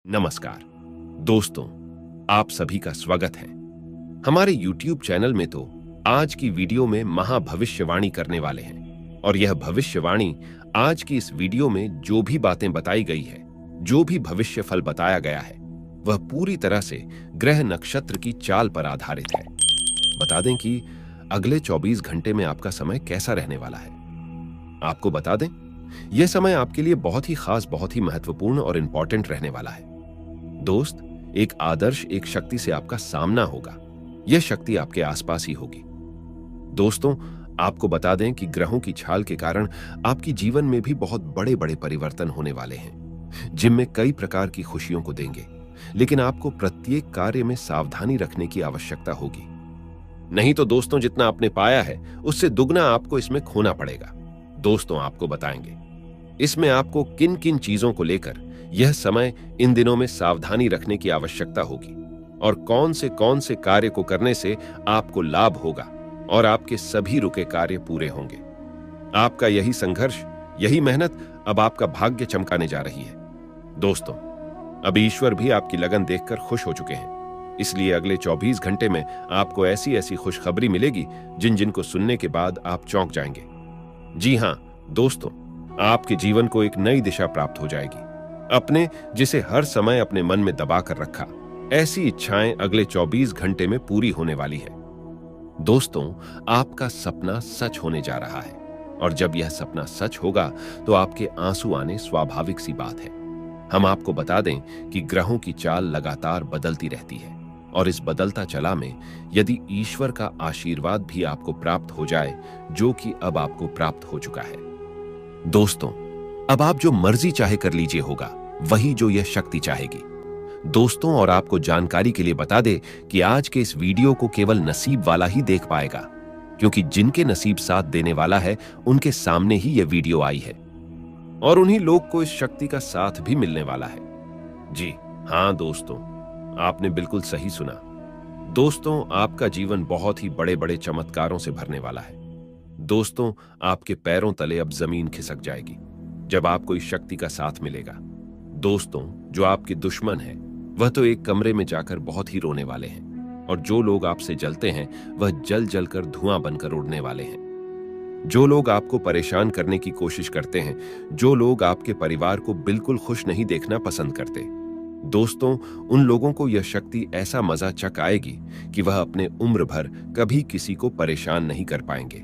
नमस्कार दोस्तों, आप सभी का स्वागत है हमारे YouTube चैनल में। तो आज की वीडियो में महाभविष्यवाणी करने वाले हैं और यह भविष्यवाणी आज की इस वीडियो में जो भी बातें बताई गई है, जो भी भविष्य फल बताया गया है, वह पूरी तरह से ग्रह नक्षत्र की चाल पर आधारित है। बता दें कि अगले 24 घंटे में आपका समय कैसा रहने वाला है। आपको बता दें, यह समय आपके लिए बहुत ही खास, बहुत ही महत्वपूर्ण और इंपॉर्टेंट रहने वाला है। दोस्त, एक आदर्श एक शक्ति से आपका सामना होगा। यह शक्ति आपके आसपास ही होगी। दोस्तों, आपको बता दें कि ग्रहों की छाल के कारण आपकी जीवन में भी बहुत बड़े बड़े परिवर्तन होने वाले हैं, जिनमें कई प्रकार की खुशियों को देंगे। लेकिन आपको प्रत्येक कार्य में सावधानी रखने की आवश्यकता होगी। नहीं तो दोस्तों, जितना आपने पाया है उससे दुगना आपको इसमें खोना पड़ेगा। दोस्तों, आपको बताएंगे इसमें आपको किन किन चीजों को लेकर यह समय इन दिनों में सावधानी रखने की आवश्यकता होगी और कौन से कार्य को करने से आपको लाभ होगा और आपके सभी रुके कार्य पूरे होंगे। आपका यही संघर्ष, यही मेहनत अब आपका भाग्य चमकाने जा रही है। दोस्तों, अब ईश्वर भी आपकी लगन देखकर खुश हो चुके हैं। इसलिए अगले 24 घंटे में आपको ऐसी ऐसी खुशखबरी मिलेगी जिन जिनको सुनने के बाद आप चौंक जाएंगे। जी हां दोस्तों, आपके जीवन को एक नई दिशा प्राप्त हो जाएगी। अपने जिसे हर समय अपने मन में दबा कर रखा, ऐसी इच्छाएं अगले 24 घंटे में पूरी होने वाली है। दोस्तों, आपका सपना सच होने जा रहा है और जब यह सपना सच होगा तो आपके आंसू आने स्वाभाविक सी बात है। हम आपको बता दें कि ग्रहों की चाल लगातार बदलती रहती है और इस बदलता चला में यदि ईश्वर का आशीर्वाद भी आपको प्राप्त हो जाए, जो कि अब आपको प्राप्त हो चुका है। दोस्तों, अब आप जो मर्जी चाहे कर लीजिए होगा, वही जो यह शक्ति चाहेगी। दोस्तों, और आपको जानकारी के लिए बता दे कि आज के इस वीडियो को केवल नसीब वाला ही देख पाएगा, क्योंकि जिनके नसीब साथ देने वाला है उनके सामने ही यह वीडियो आई है और उन्हीं लोग को इस शक्ति का साथ भी मिलने वाला है। जी हां दोस्तों, आपने बिल्कुल सही सुना। दोस्तों, आपका जीवन बहुत ही बड़े बड़े चमत्कारों से भरने वाला है। दोस्तों, आपके पैरों तले अब जमीन खिसक जाएगी जब आपको इस शक्ति का साथ मिलेगा। दोस्तों, जो आपके दुश्मन हैं वह तो एक कमरे में जाकर बहुत ही रोने वाले हैं और जो लोग आपसे जलते हैं वह जल जल कर धुआं बनकर उड़ने वाले हैं। जो लोग आपको परेशान करने की कोशिश करते हैं, जो लोग आपके परिवार को बिल्कुल खुश नहीं देखना पसंद करते, दोस्तों, उन लोगों को यह शक्ति ऐसा मजा चखाएगी कि वह अपने उम्र भर कभी किसी को परेशान नहीं कर पाएंगे।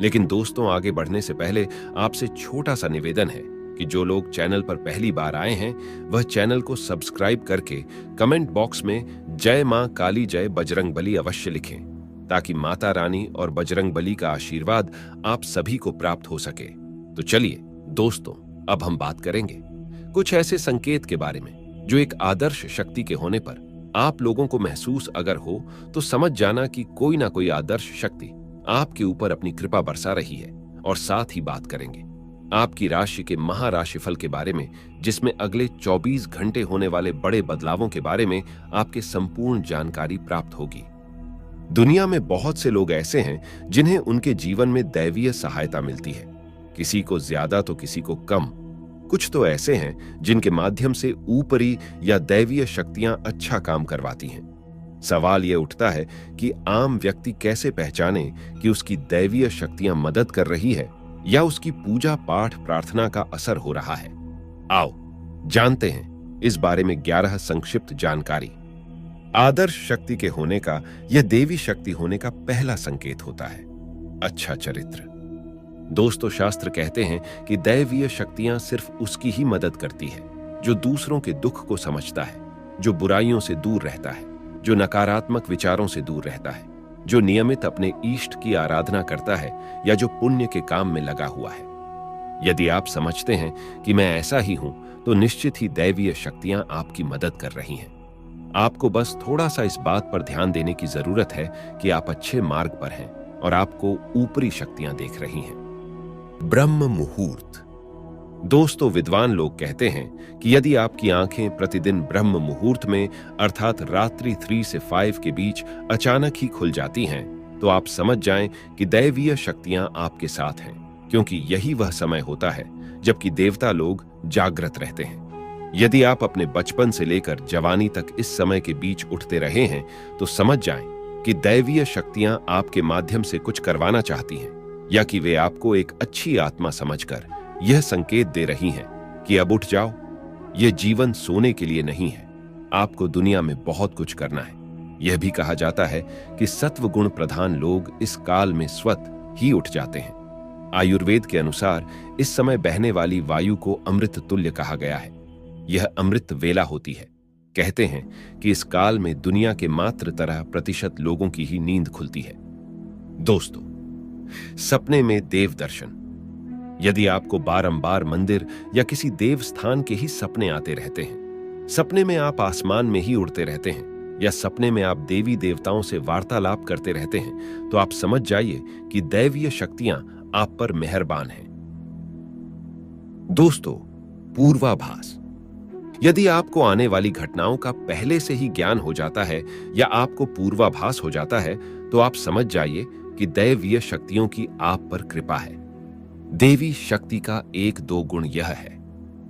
लेकिन दोस्तों, आगे बढ़ने से पहले आपसे छोटा सा निवेदन है कि जो लोग चैनल पर पहली बार आए हैं वह चैनल को सब्सक्राइब करके कमेंट बॉक्स में जय मां काली जय बजरंग बली अवश्य लिखें, ताकि माता रानी और बजरंग बली का आशीर्वाद आप सभी को प्राप्त हो सके। तो चलिए दोस्तों, अब हम बात करेंगे कुछ ऐसे संकेत के बारे में जो एक आदर्श शक्ति के होने पर आप लोगों को महसूस अगर हो तो समझ जाना कि कोई ना कोई आदर्श शक्ति आपके ऊपर अपनी कृपा बरसा रही है। और साथ ही बात करेंगे आपकी राशि के महाराशिफल के बारे में, जिसमें अगले 24 घंटे होने वाले बड़े बदलावों के बारे में आपके संपूर्ण जानकारी प्राप्त होगी। दुनिया में बहुत से लोग ऐसे हैं जिन्हें उनके जीवन में दैवीय सहायता मिलती है, किसी को ज्यादा तो किसी को कम। कुछ तो ऐसे हैं जिनके माध्यम से ऊपरी या दैवीय शक्तियां अच्छा काम करवाती हैं। सवाल यह उठता है कि आम व्यक्ति कैसे पहचाने कि उसकी दैवीय शक्तियां मदद कर रही है या उसकी पूजा पाठ प्रार्थना का असर हो रहा है। आओ जानते हैं इस बारे में 11 संक्षिप्त जानकारी। आदर्श शक्ति के होने का, यह देवी शक्ति होने का पहला संकेत होता है अच्छा चरित्र। दोस्तों, शास्त्र कहते हैं कि दैवीय शक्तियां सिर्फ उसकी ही मदद करती है जो दूसरों के दुख को समझता है, जो बुराइयों से दूर रहता है, जो नकारात्मक विचारों से दूर रहता है, जो नियमित अपने इष्ट की आराधना करता है या जो पुण्य के काम में लगा हुआ है। यदि आप समझते हैं कि मैं ऐसा ही हूं, तो निश्चित ही दैवीय शक्तियां आपकी मदद कर रही हैं। आपको बस थोड़ा सा इस बात पर ध्यान देने की जरूरत है कि आप अच्छे मार्ग पर हैं और आपको ऊपरी शक्तियां देख रही हैं। ब्रह्म मुहूर्त। दोस्तों, विद्वान लोग कहते हैं कि यदि आपकी आंखें प्रतिदिन ब्रह्म मुहूर्त में अर्थात रात्रि 3 से 5 के बीच अचानक ही खुल जाती हैं, तो आप समझ जाएं कि दैवीय शक्तियां आपके साथ हैं, क्योंकि यही वह समय होता है जबकि देवता लोग जागृत रहते हैं। यदि आप अपने बचपन से लेकर जवानी तक इस समय के बीच उठते रहे हैं तो समझ जाएं कि दैवीय शक्तियां आपके माध्यम से कुछ करवाना चाहती हैं, या कि वे आपको एक अच्छी आत्मा समझकर यह संकेत दे रही हैं कि अब उठ जाओ, यह जीवन सोने के लिए नहीं है, आपको दुनिया में बहुत कुछ करना है। यह भी कहा जाता है कि सत्व गुण प्रधान लोग इस काल में स्वतः ही उठ जाते हैं। आयुर्वेद के अनुसार इस समय बहने वाली वायु को अमृत तुल्य कहा गया है। यह अमृत वेला होती है। कहते हैं कि इस काल में दुनिया के मात्र 13% लोगों की ही नींद खुलती है। दोस्तों, सपने में देव दर्शन। यदि आपको बारंबार मंदिर या किसी देव स्थान के ही सपने आते रहते हैं, सपने में आप आसमान में ही उड़ते रहते हैं, या सपने में आप देवी देवताओं से वार्तालाप करते रहते हैं, तो आप समझ जाइए कि दैवीय शक्तियां आप पर मेहरबान हैं। दोस्तों, पूर्वाभास। यदि आपको आने वाली घटनाओं का पहले से ही ज्ञान हो जाता है या आपको पूर्वाभास हो जाता है, तो आप समझ जाइए कि दैवीय शक्तियों की आप पर कृपा है। देवी शक्ति का 1-2 गुण यह है: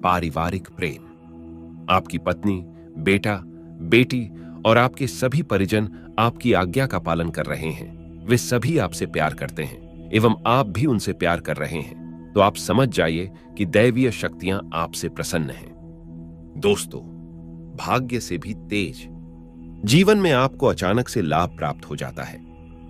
पारिवारिक प्रेम। आपकी पत्नी, बेटा, बेटी और आपके सभी परिजन आपकी आज्ञा का पालन कर रहे हैं। वे सभी आपसे प्यार करते हैं एवं आप भी उनसे प्यार कर रहे हैं, तो आप समझ जाइए कि दैवीय शक्तियां आपसे प्रसन्न हैं। दोस्तों, भाग्य से भी तेज। जीवन में आपको अचानक से लाभ प्राप्त हो जाता है।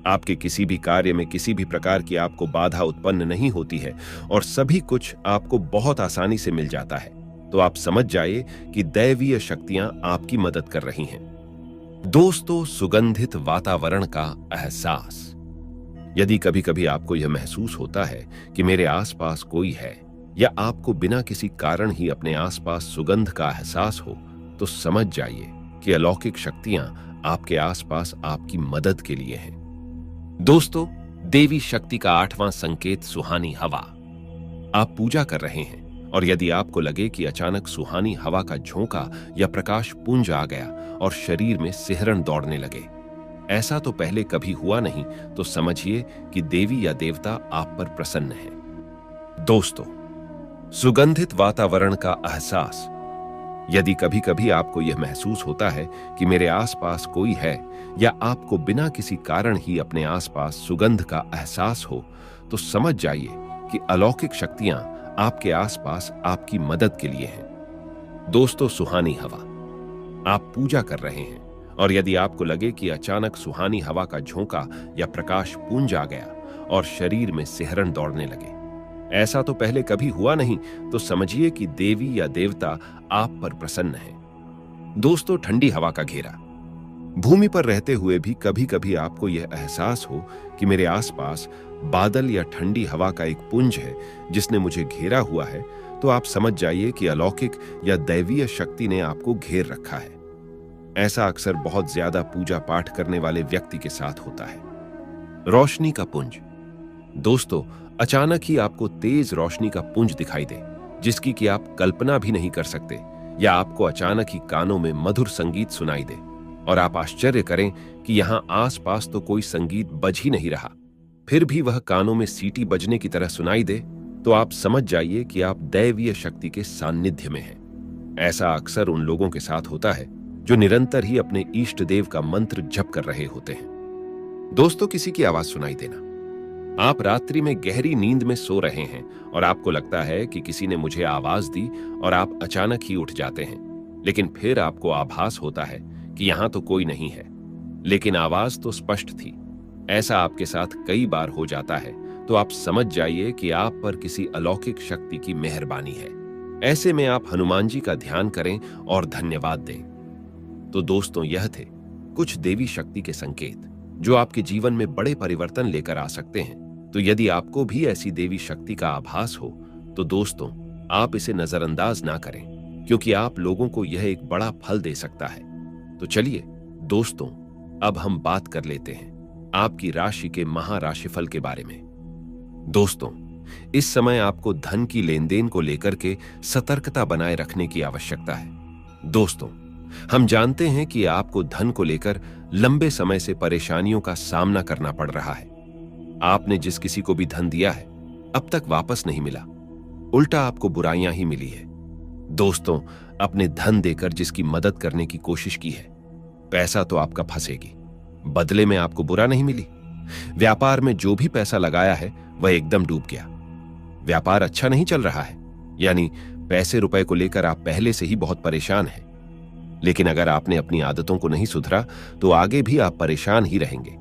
आपके किसी भी कार्य में किसी भी प्रकार की आपको बाधा उत्पन्न नहीं होती है और सभी कुछ आपको बहुत आसानी से मिल जाता है, तो आप समझ जाइए कि दैवीय शक्तियां आपकी मदद कर रही हैं। दोस्तों, सुगंधित वातावरण का एहसास। यदि कभी कभी आपको यह महसूस होता है कि मेरे आसपास कोई है, या आपको बिना किसी कारण ही अपने आसपास सुगंध का एहसास हो, तो समझ जाइए कि अलौकिक शक्तियां आपके आसपास आपकी मदद के लिए हैं। दोस्तों, देवी शक्ति का 8वां संकेत सुहानी हवा। आप पूजा कर रहे हैं और यदि आपको लगे कि अचानक सुहानी हवा का झोंका या प्रकाश पुंज आ गया और शरीर में सिहरन दौड़ने लगे, ऐसा तो पहले कभी हुआ नहीं, तो समझिए कि देवी या देवता आप पर प्रसन्न है। दोस्तों, सुगंधित वातावरण का एहसास। यदि कभी कभी आपको यह महसूस होता है कि मेरे आसपास कोई है, या आपको बिना किसी कारण ही अपने आसपास सुगंध का एहसास हो, तो समझ जाइए कि अलौकिक शक्तियां आपके आसपास आपकी मदद के लिए हैं। दोस्तों, सुहानी हवा। आप पूजा कर रहे हैं और यदि आपको लगे कि अचानक सुहानी हवा का झोंका या प्रकाश पुंज आ गया और शरीर में सिहरन दौड़ने लगे, ऐसा तो पहले कभी हुआ नहीं, तो समझिए कि देवी या देवता आप पर प्रसन्न है। दोस्तों, ठंडी हवा का घेरा। भूमि पर रहते हुए भी कभी कभी आपको यह एहसास हो कि मेरे आसपास बादल या ठंडी हवा का एक पुंज है जिसने मुझे घेरा हुआ है, तो आप समझ जाइए कि अलौकिक या दैवीय शक्ति ने आपको घेर रखा है। ऐसा अक्सर बहुत ज्यादा पूजा पाठ करने वाले व्यक्ति के साथ होता है। रोशनी का पुंज। दोस्तों, अचानक ही आपको तेज रोशनी का पुंज दिखाई दे, जिसकी कि आप कल्पना भी नहीं कर सकते, या आपको अचानक ही कानों में मधुर संगीत सुनाई दे और आप आश्चर्य करें कि यहां आसपास तो कोई संगीत बज ही नहीं रहा, फिर भी वह कानों में सीटी बजने की तरह सुनाई दे, तो आप समझ जाइए कि आप दैवीय शक्ति के सान्निध्य में हैं। ऐसा अक्सर उन लोगों के साथ होता है जो निरंतर ही अपने इष्ट देव का मंत्र जप कर रहे होते हैं। दोस्तों, किसी की आवाज सुनाई देना। आप रात्रि में गहरी नींद में सो रहे हैं और आपको लगता है कि किसी ने मुझे आवाज दी और आप अचानक ही उठ जाते हैं, लेकिन फिर आपको आभास होता है कि यहां तो कोई नहीं है, लेकिन आवाज तो स्पष्ट थी। ऐसा आपके साथ कई बार हो जाता है, तो आप समझ जाइए कि आप पर किसी अलौकिक शक्ति की मेहरबानी है। ऐसे में आप हनुमान जी का ध्यान करें और धन्यवाद दें। तो दोस्तों, यह थे कुछ देवी शक्ति के संकेत जो आपके जीवन में बड़े परिवर्तन लेकर आ सकते हैं। तो यदि आपको भी ऐसी देवी शक्ति का आभास हो, तो दोस्तों, आप इसे नजरअंदाज ना करें, क्योंकि आप लोगों को यह एक बड़ा फल दे सकता है। तो चलिए दोस्तों, अब हम बात कर लेते हैं आपकी राशि के महाराशिफल के बारे में। दोस्तों, इस समय आपको धन की लेनदेन को लेकर के सतर्कता बनाए रखने की आवश्यकता है। दोस्तों, हम जानते हैं कि आपको धन को लेकर लंबे समय से परेशानियों का सामना करना पड़ रहा है। आपने जिस किसी को भी धन दिया है, अब तक वापस नहीं मिला, उल्टा आपको बुराइयां ही मिली है। दोस्तों, अपने धन देकर जिसकी मदद करने की कोशिश की है, पैसा तो आपका फंसेगी, बदले में आपको बुरा नहीं मिली। व्यापार में जो भी पैसा लगाया है वह एकदम डूब गया। व्यापार अच्छा नहीं चल रहा है, यानी पैसे रुपए को लेकर आप पहले से ही बहुत परेशान हैं। लेकिन अगर आपने अपनी आदतों को नहीं सुधरा तो आगे भी आप परेशान ही रहेंगे।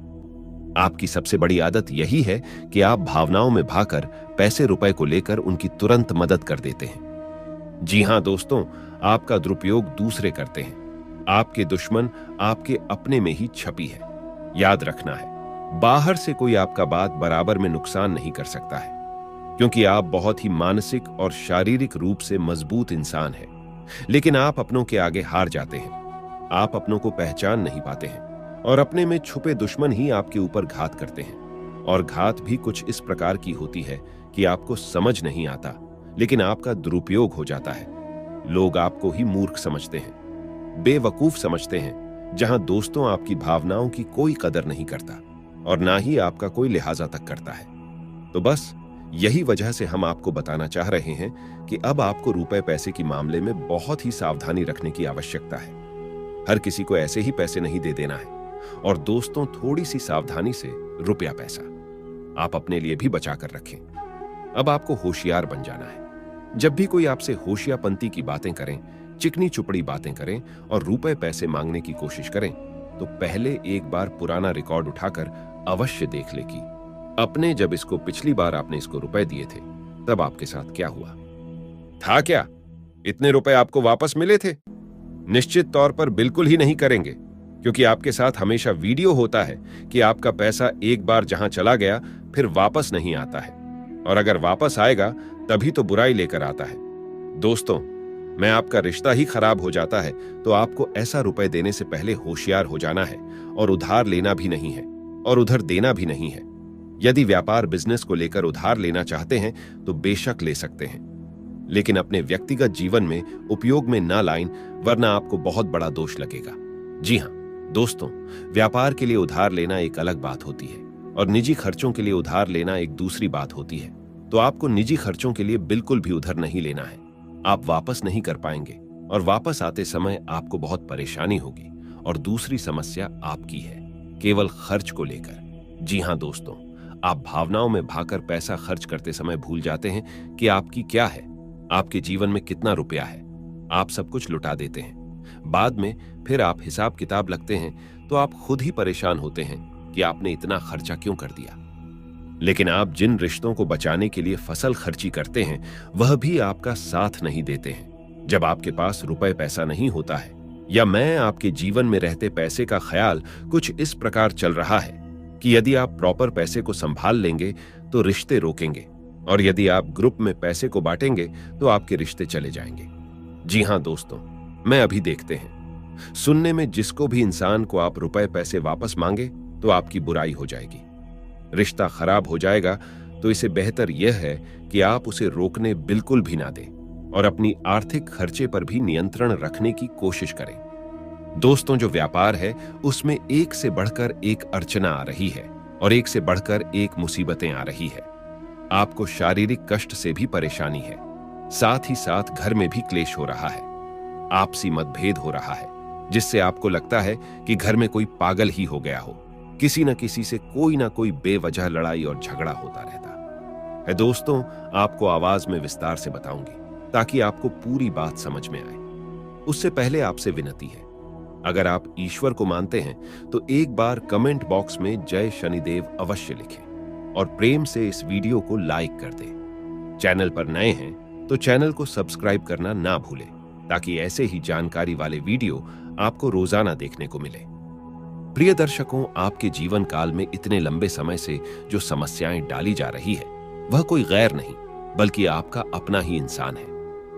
आपकी सबसे बड़ी आदत यही है कि आप भावनाओं में भाकर पैसे रुपए को लेकर उनकी तुरंत मदद कर देते हैं। जी हां दोस्तों, आपका दुरुपयोग दूसरे करते हैं। आपके दुश्मन आपके अपने में ही छपी है। याद रखना है, बाहर से कोई आपका बात बराबर में नुकसान नहीं कर सकता है, क्योंकि आप बहुत ही मानसिक और शारीरिक रूप से मजबूत इंसान हैं। लेकिन आप अपनों के आगे हार जाते हैं। आप अपनों को पहचान नहीं पाते हैं और अपने में छुपे दुश्मन ही आपके ऊपर घात करते हैं। और घात भी कुछ इस प्रकार की होती है कि आपको समझ नहीं आता, लेकिन आपका दुरुपयोग हो जाता है। लोग आपको ही मूर्ख समझते हैं, बेवकूफ समझते हैं, जहां दोस्तों आपकी भावनाओं की कोई कदर नहीं करता और ना ही आपका कोई लिहाजा तक करता है। तो बस यही वजह से हम आपको बताना चाह रहे हैं कि अब आपको रुपए पैसे के मामले में बहुत ही सावधानी रखने की आवश्यकता है। हर किसी को ऐसे ही पैसे नहीं दे देना है। और दोस्तों, थोड़ी सी सावधानी से रुपया पैसा आप अपने लिए भी बचा कर रखें। अब आपको होशियार बन जाना है। जब भी कोई आपसे होशियापंती की बातें करें, चिकनी चुपड़ी बातें करें और रुपए पैसे मांगने की कोशिश करें, तो पहले एक बार पुराना रिकॉर्ड उठाकर अवश्य देख ले कि अपने जब पिछली बार आपने इसको रुपए दिए थे तब आपके साथ क्या हुआ था। क्या इतने रुपए आपको वापस मिले थे? निश्चित तौर पर बिल्कुल ही नहीं करेंगे, क्योंकि आपके साथ हमेशा वीडियो होता है कि आपका पैसा एक बार जहां चला गया फिर वापस नहीं आता है, और अगर वापस आएगा तभी तो बुराई लेकर आता है। दोस्तों, मैं आपका रिश्ता ही खराब हो जाता है तो आपको ऐसा रुपए देने से पहले होशियार हो जाना है और उधार लेना भी नहीं है और उधर देना भी नहीं है। यदि व्यापार बिजनेस को लेकर उधार लेना चाहते हैं तो बेशक ले सकते हैं, लेकिन अपने व्यक्तिगत जीवन में उपयोग में ना लाएं, वरना आपको बहुत बड़ा दोष लगेगा। जी हां दोस्तों, व्यापार के लिए उधार लेना एक अलग बात होती है और निजी खर्चों के लिए उधार लेना एक दूसरी बात होती है। तो आपको निजी खर्चों के लिए बिल्कुल भी उधार नहीं लेना है। आप वापस नहीं कर पाएंगे और वापस आते समय आपको बहुत परेशानी होगी। और दूसरी समस्या आपकी है, केवल खर्च को लेकर। जी हां दोस्तों, आप भावनाओं में भाकर पैसा खर्च करते समय भूल जाते हैं कि आपकी क्या है, आपके जीवन में कितना रुपया है। आप सब कुछ लुटा देते हैं। बाद में फिर आप हिसाब किताब लगते हैं तो आप खुद ही परेशान होते हैं कि आपने इतना खर्चा क्यों कर दिया। लेकिन आप जिन रिश्तों को बचाने के लिए फसल खर्ची करते हैं वह भी आपका साथ नहीं देते हैं। जब आपके पास रुपए पैसा नहीं होता है, या मैं आपके जीवन में रहते पैसे का ख्याल कुछ इस प्रकार चल रहा है कि यदि आप प्रॉपर पैसे को संभाल लेंगे तो रिश्ते रोकेंगे, और यदि आप ग्रुप में पैसे को बांटेंगे तो आपके रिश्ते चले जाएंगे। जी हां दोस्तों, मैं अभी देखते हैं सुनने में जिसको भी इंसान को आप रुपए पैसे वापस मांगे तो आपकी बुराई हो जाएगी, रिश्ता खराब हो जाएगा। तो इसे बेहतर यह है कि आप उसे रोकने बिल्कुल भी ना दें और अपनी आर्थिक खर्चे पर भी नियंत्रण रखने की कोशिश करें। दोस्तों, जो व्यापार है उसमें एक से बढ़कर एक अड़चना आ रही है और एक से बढ़कर एक मुसीबतें आ रही है। आपको शारीरिक कष्ट से भी परेशानी है, साथ ही साथ घर में भी क्लेश हो रहा है, आपसी मतभेद हो रहा है, जिससे आपको लगता है कि घर में कोई पागल ही हो गया हो। किसी न किसी से कोई ना कोई बेवजह लड़ाई और झगड़ा होता रहता है। दोस्तों, आपको आवाज में विस्तार से बताऊंगी ताकि आपको पूरी बात समझ में आए। उससे पहले आपसे विनती है, अगर आप ईश्वर को मानते हैं तो एक बार कमेंट बॉक्स में जय शनिदेव अवश्य लिखें और प्रेम से इस वीडियो को लाइक कर दें। चैनल पर नए हैं तो चैनल को सब्सक्राइब करना ना भूलें, ताकि ऐसे ही जानकारी वाले वीडियो आपको रोजाना देखने को मिले। प्रिय दर्शकों, आपके जीवन काल में इतने लंबे समय से जो समस्याएं डाली जा रही है वह कोई गैर नहीं बल्कि आपका अपना ही इंसान है।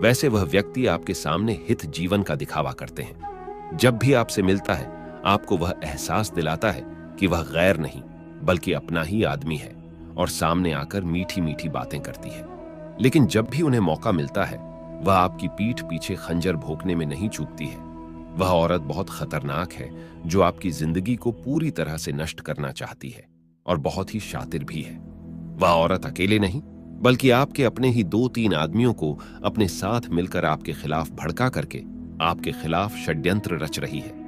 वैसे वह व्यक्ति आपके सामने हित जीवन का दिखावा करते हैं। जब भी आपसे मिलता है आपको वह एहसास दिलाता है कि वह गैर नहीं बल्कि अपना ही आदमी है और सामने आकर मीठी मीठी बातें करती है। लेकिन जब भी उन्हें मौका मिलता है वह आपकी पीठ पीछे खंजर भोंकने में नहीं चूकती है। वह औरत बहुत खतरनाक है जो आपकी जिंदगी को पूरी तरह से नष्ट करना चाहती है और बहुत ही शातिर भी है। वह औरत अकेले नहीं बल्कि आपके अपने ही 2-3 आदमियों को अपने साथ मिलकर आपके खिलाफ भड़का करके आपके खिलाफ षड्यंत्र रच रही है।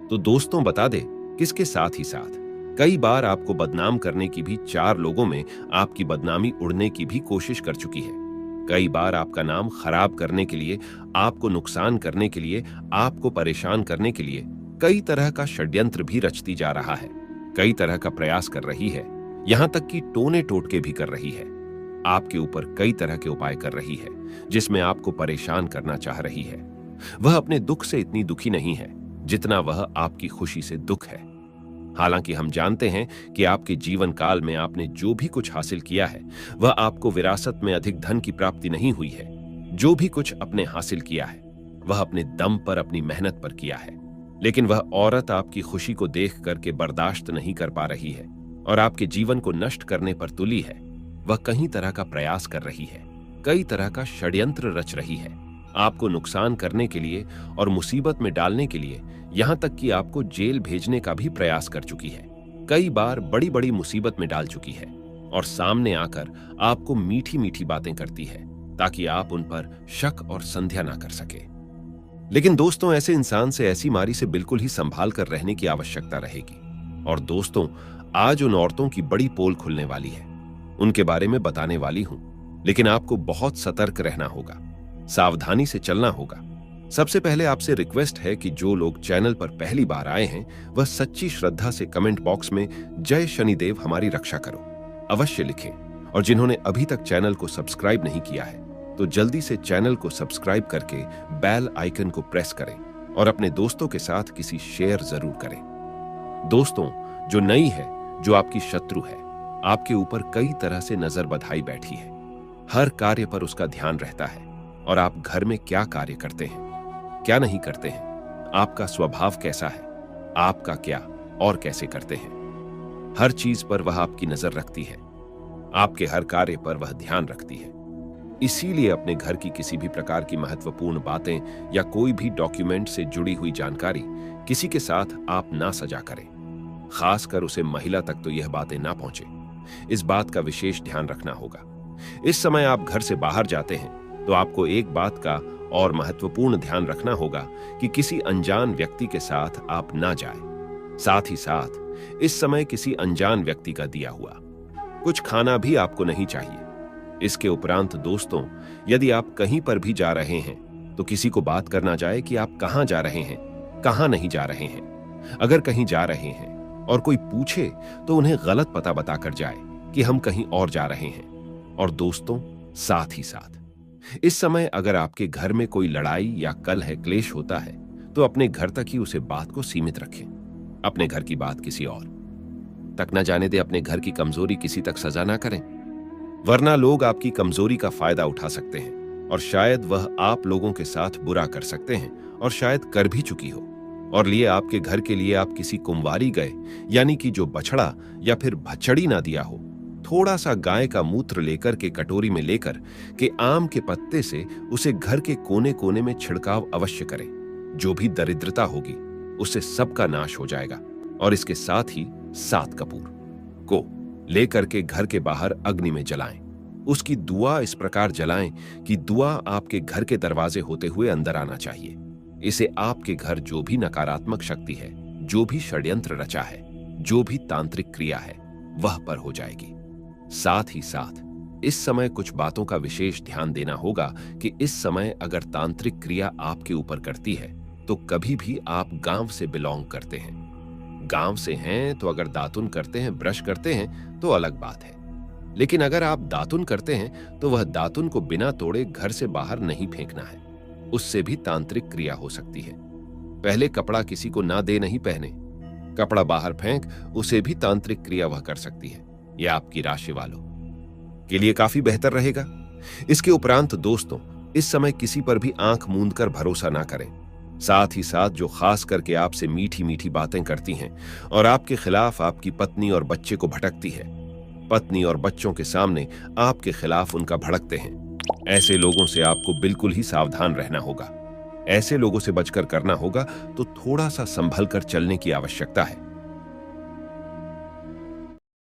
तो दोस्तों बता दे, किसके साथ ही साथ कई बार आपको बदनाम करने की भी 4 लोगों में आपकी बदनामी उड़ने की भी कोशिश कर चुकी है। कई बार आपका नाम खराब करने के लिए, आपको नुकसान करने के लिए, आपको परेशान करने के लिए कई तरह का षड्यंत्र भी रचती जा रहा है, कई तरह का प्रयास कर रही है, यहां तक कि टोने टोटके भी कर रही है। आपके ऊपर कई तरह के उपाय कर रही है, जिसमें आपको परेशान करना चाह रही है। वह अपने दुख से इतनी दुखी नहीं है जितना वह आपकी खुशी से दुख है। हालांकि हम जानते हैं कि आपके जीवन काल में आपने जो भी कुछ हासिल किया है, वह आपको विरासत में अधिक धन की प्राप्ति नहीं हुई है। जो भी कुछ अपने हासिल किया है, वह अपने दम पर, अपनी मेहनत पर किया है। लेकिन वह औरत आपकी खुशी को देख करके बर्दाश्त नहीं कर पा रही है और आपके जीवन को नष्ट करने पर तुली है। वह कई तरह का प्रयास कर रही है, कई तरह का षड्यंत्र रच रही है, आपको नुकसान करने के लिए और मुसीबत में डालने के लिए, यहां तक कि आपको जेल भेजने का भी प्रयास कर चुकी है। कई बार बड़ी बड़ी मुसीबत में डाल चुकी है और सामने आकर आपको मीठी मीठी बातें करती है ताकि आप उन पर शक और संदेह ना कर सके। लेकिन दोस्तों, ऐसे इंसान से, ऐसी मारी से बिल्कुल ही संभाल कर रहने की आवश्यकता रहेगी। और दोस्तों, आज उन औरतों की बड़ी पोल खुलने वाली है, उनके बारे में बताने वाली हूं। लेकिन आपको बहुत सतर्क रहना होगा, सावधानी से चलना होगा। सबसे पहले आपसे रिक्वेस्ट है कि जो लोग चैनल पर पहली बार आए हैं, वह सच्ची श्रद्धा से कमेंट बॉक्स में जय शनिदेव हमारी रक्षा करो अवश्य लिखें। और जिन्होंने अभी तक चैनल को सब्सक्राइब नहीं किया है, तो जल्दी से चैनल को सब्सक्राइब करके बेल आइकन को प्रेस करें और अपने दोस्तों के साथ किसी शेयर जरूर करें। दोस्तों, जो नई है, जो आपकी शत्रु है, आपके ऊपर कई तरह से नजर बधाई बैठी है। हर कार्य पर उसका ध्यान रहता है और आप घर में क्या कार्य करते हैं, क्या नहीं करते हैं, आपका स्वभाव कैसा है, आपका क्या और कैसे करते हैं, हर चीज पर वह आपकी नजर रखती है। आपके हर कार्य पर वह ध्यान रखती है। इसीलिए अपने घर की किसी भी प्रकार की महत्वपूर्ण बातें या कोई भी डॉक्यूमेंट से जुड़ी हुई जानकारी किसी के साथ आप ना साझा करें। खासकर उसे महिला तक तो यह बातें ना पहुंचे, इस बात का विशेष ध्यान रखना होगा। इस समय आप घर से बाहर जाते हैं तो आपको एक बात का और महत्वपूर्ण ध्यान रखना होगा कि किसी अनजान व्यक्ति के साथ आप ना जाएं। साथ ही साथ इस समय किसी अनजान व्यक्ति का दिया हुआ कुछ खाना भी आपको नहीं चाहिए। इसके उपरांत दोस्तों, यदि आप कहीं पर भी जा रहे हैं तो किसी को बात करना जाए कि आप कहां जा रहे हैं, कहां नहीं जा रहे हैं। अगर कहीं जा रहे हैं और कोई पूछे तो उन्हें गलत पता बताकर जाए कि हम कहीं और जा रहे हैं। और दोस्तों, साथ ही साथ इस समय अगर आपके घर में कोई लड़ाई या कलह क्लेश होता है तो अपने घर तक ही उसे बात को सीमित रखें। अपने घर की बात किसी और तक न जाने दे। अपने घर की कमजोरी किसी तक सजा ना करें, वरना लोग आपकी कमजोरी का फायदा उठा सकते हैं और शायद वह आप लोगों के साथ बुरा कर सकते हैं और शायद कर भी चुकी हो। और लिए आपके घर के लिए आप किसी कुंवारी गए, यानी कि जो बछड़ा या फिर भचड़ी ना दिया हो, थोड़ा सा गाय का मूत्र लेकर के कटोरी में लेकर के आम के पत्ते से उसे घर के कोने कोने में छिड़काव अवश्य करें। जो भी दरिद्रता होगी उससे सबका नाश हो जाएगा। और इसके साथ ही 7 कपूर को लेकर के घर के बाहर अग्नि में जलाएं। उसकी दुआ इस प्रकार जलाएं कि दुआ आपके घर के दरवाजे होते हुए अंदर आना चाहिए। इसे आपके घर जो भी नकारात्मक शक्ति है, जो भी षड्यंत्र रचा है, जो भी तांत्रिक क्रिया है, वह पर हो जाएगी। साथ ही साथ इस समय कुछ बातों का विशेष ध्यान देना होगा कि इस समय अगर तांत्रिक क्रिया आपके ऊपर करती है तो कभी भी आप गांव से बिलोंग करते हैं। गांव से हैं तो अगर दातुन करते हैं, ब्रश करते हैं तो अलग बात है। लेकिन अगर आप दातुन करते हैं तो वह दातुन को बिना तोड़े घर से बाहर नहीं फेंकना है, उससे भी तांत्रिक क्रिया हो सकती है। पहले कपड़ा किसी को ना दे नहीं पहने, कपड़ा बाहर फेंक, उसे भी तांत्रिक क्रिया वह कर सकती है। यह आपकी राशि वालों के लिए काफी बेहतर रहेगा। इसके उपरांत दोस्तों, इस समय किसी पर भी आंख मूंद कर भरोसा ना करें। साथ ही साथ जो खास करके आपसे मीठी मीठी बातें करती हैं और आपके खिलाफ आपकी पत्नी और बच्चे को भटकती है, पत्नी और बच्चों के सामने आपके खिलाफ उनका भड़कते हैं, ऐसे लोगों से आपको बिल्कुल ही सावधान रहना होगा। ऐसे लोगों से बचकर करना होगा तो थोड़ा सा संभल कर चलने की आवश्यकता है।